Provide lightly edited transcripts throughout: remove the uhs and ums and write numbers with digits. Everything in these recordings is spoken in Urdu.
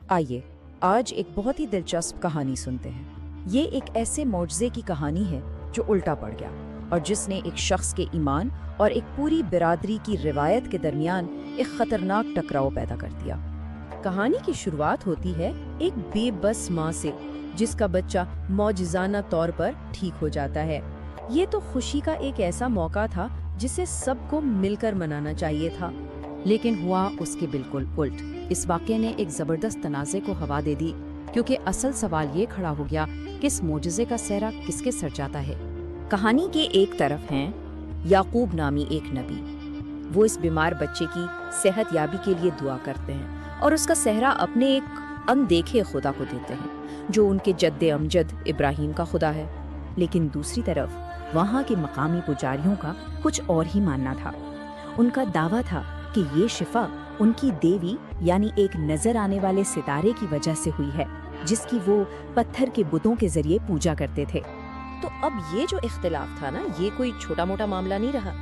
آئیے آج ایک بہت ہی دلچسپ کہانی سنتے ہیں۔ یہ ایک ایسے معجزے کی کہانی ہے جو الٹا پڑ گیا اور جس نے ایک شخص کے ایمان اور ایک پوری برادری کی روایت کے درمیان ایک خطرناک ٹکراؤ پیدا کر دیا۔ کہانی کی شروعات ہوتی ہے ایک بے بس ماں سے جس کا بچہ معجزانہ طور پر ٹھیک ہو جاتا ہے۔ یہ تو خوشی کا ایک ایسا موقع تھا جسے سب کو مل کر منانا چاہیے تھا، لیکن ہوا اس کے بالکل الٹ۔ اس واقعے نے ایک زبردست تنازع کو ہوا دے دی، کیونکہ اصل سوال یہ کھڑا ہو گیا کہ اس معجزے کا سہرا کس کے سر جاتا ہے۔ کہانی کے ایک طرف ہیں یعقوب نامی ایک نبی۔ وہ اس بیمار بچے کی صحت یابی کے لیے دعا کرتے ہیں اور اس کا سہرا اپنے ایک اندیکھے خدا کو دیتے ہیں جو ان کے جد امجد ابراہیم کا خدا ہے۔ لیکن دوسری طرف وہاں کے مقامی پجاریوں کا کچھ اور ہی ماننا تھا۔ ان کا دعویٰ تھا کہ یہ شفا ان کی دیوی یعنی ایک نظر آنے والے ستارے کی وجہ سے ہوئی ہے جس کی وہ پتھر کے بتوں کے ذریعے پوجا کرتے تھے۔ تو اب یہ جو اختلاف تھا نا، یہ کوئی چھوٹا موٹا معاملہ نہیں رہا،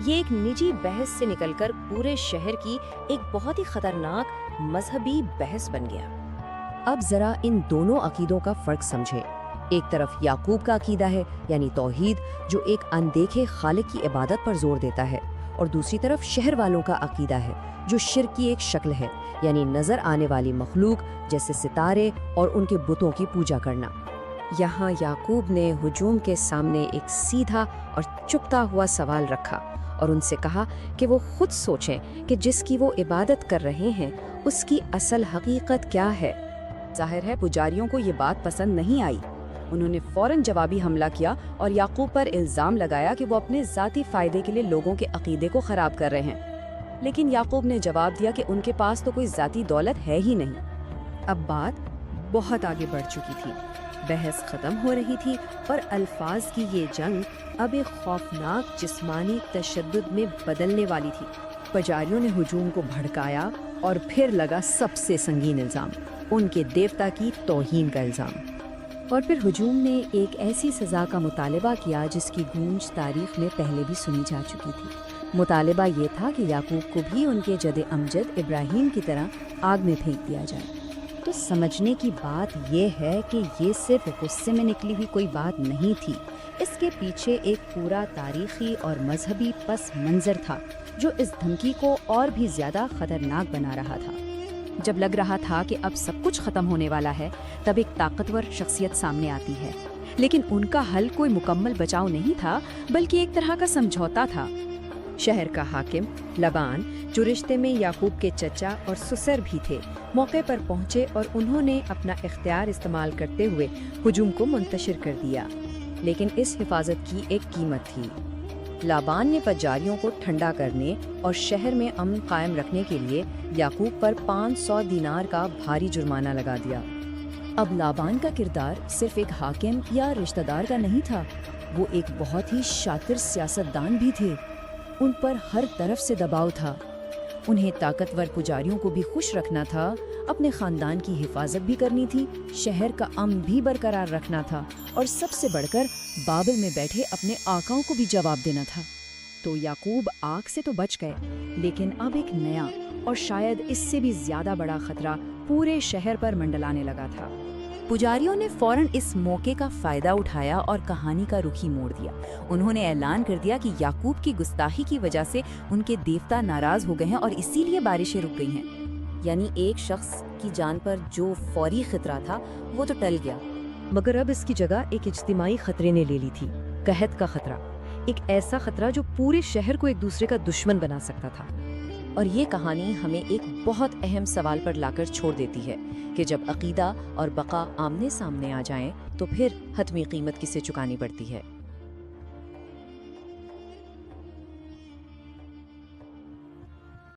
یہ ایک نجی بحث سے نکل کر پورے شہر کی ایک بہت ہی خطرناک مذہبی بحث بن گیا۔ اب ذرا ان دونوں عقیدوں کا فرق سمجھے۔ ایک طرف یعقوب کا عقیدہ ہے یعنی توحید جو ایک اندیکھے خالق کی عبادت پر زور دیتا ہے، اور دوسری طرف شہر والوں کا عقیدہ ہے جو شرک کی ایک شکل ہے یعنی نظر آنے والی مخلوق جیسے ستارے اور ان کے بتوں کی پوجا کرنا۔ یہاں یعقوب نے ہجوم کے سامنے ایک سیدھا اور چپتا ہوا سوال رکھا اور ان سے کہا کہ وہ خود سوچیں کہ جس کی وہ عبادت کر رہے ہیں اس کی اصل حقیقت کیا ہے۔ ظاہر ہے پجاریوں کو یہ بات پسند نہیں آئی۔ انہوں نے فوراً جوابی حملہ کیا اور یعقوب پر الزام لگایا کہ وہ اپنے ذاتی فائدے کے لیے لوگوں کے عقیدے کو خراب کر رہے ہیں۔ لیکن یعقوب نے جواب دیا کہ ان کے پاس تو کوئی ذاتی دولت ہے ہی نہیں۔ اب بات بہت آگے بڑھ چکی تھی، بحث ختم ہو رہی تھی اور الفاظ کی یہ جنگ اب ایک خوفناک جسمانی تشدد میں بدلنے والی تھی۔ پجاریوں نے ہجوم کو بھڑکایا اور پھر لگا سب سے سنگین الزام، ان کے دیوتا کی توہین کا الزام۔ اور پھر ہجوم نے ایک ایسی سزا کا مطالبہ کیا جس کی گونج تاریخ میں پہلے بھی سنی جا چکی تھی۔ مطالبہ یہ تھا کہ یعقوب کو بھی ان کے جد امجد ابراہیم کی طرح آگ میں پھینک دیا جائے۔ تو سمجھنے کی بات یہ ہے کہ یہ صرف غصے میں نکلی ہوئی کوئی بات نہیں تھی، اس کے پیچھے ایک پورا تاریخی اور مذہبی پس منظر تھا جو اس دھمکی کو اور بھی زیادہ خطرناک بنا رہا تھا۔ جب لگ رہا تھا کہ اب سب کچھ ختم ہونے والا ہے، تب ایک طاقتور شخصیت سامنے آتی ہے، لیکن ان کا حل کوئی مکمل بچاؤ نہیں تھا بلکہ ایک طرح کا سمجھوتا تھا۔ شہر کا حاکم لبان، جو رشتے میں یعقوب کے چچا اور سسر بھی تھے، موقع پر پہنچے اور انہوں نے اپنا اختیار استعمال کرتے ہوئے ہجوم کو منتشر کر دیا۔ لیکن اس حفاظت کی ایک قیمت تھی۔ لابان نے پجاریوں کو ٹھنڈا کرنے اور شہر میں امن قائم رکھنے کے لیے یعقوب پر 500 دینار کا بھاری جرمانہ لگا دیا۔ اب لابان کا کردار صرف ایک حاکم یا رشتہ دار کا نہیں تھا، وہ ایک بہت ہی شاطر سیاستدان بھی تھے۔ ان پر ہر طرف سے دباؤ تھا، انہیں طاقتور پجاریوں کو بھی خوش رکھنا تھا، اپنے خاندان کی حفاظت بھی کرنی تھی، شہر کا امن بھی برقرار رکھنا تھا، اور سب سے بڑھ کر بابل میں بیٹھے اپنے آقاؤں کو بھی جواب دینا تھا۔ تو یعقوب آگ سے تو بچ گئے، لیکن اب ایک نیا اور شاید اس سے بھی زیادہ بڑا خطرہ پورے شہر پر منڈلانے لگا تھا۔ پجاریوں نے فوراً اس موقع کا فائدہ اٹھایا اور کہانی کا رخ ہی موڑ دیا۔ انہوں نے اعلان کر دیا کہ یعقوب کی گستاخی کی وجہ سے ان کے دیوتا ناراض ہو گئے ہیں اور اسی لیے بارشیں رک گئی ہیں۔ یعنی ایک شخص کی جان پر جو فوری خطرہ تھا وہ تو ٹل گیا، مگر اب اس کی جگہ ایک اجتماعی خطرے نے لے لی تھی، قحط کا خطرہ، ایک ایسا خطرہ جو پورے شہر کو ایک دوسرے کا دشمن بنا سکتا تھا۔ اور یہ کہانی ہمیں ایک بہت اہم سوال پر لا کر چھوڑ دیتی ہے کہ جب عقیدہ اور بقا آمنے سامنے آ جائیں تو پھر حتمی قیمت کسے چکانی پڑتی ہے۔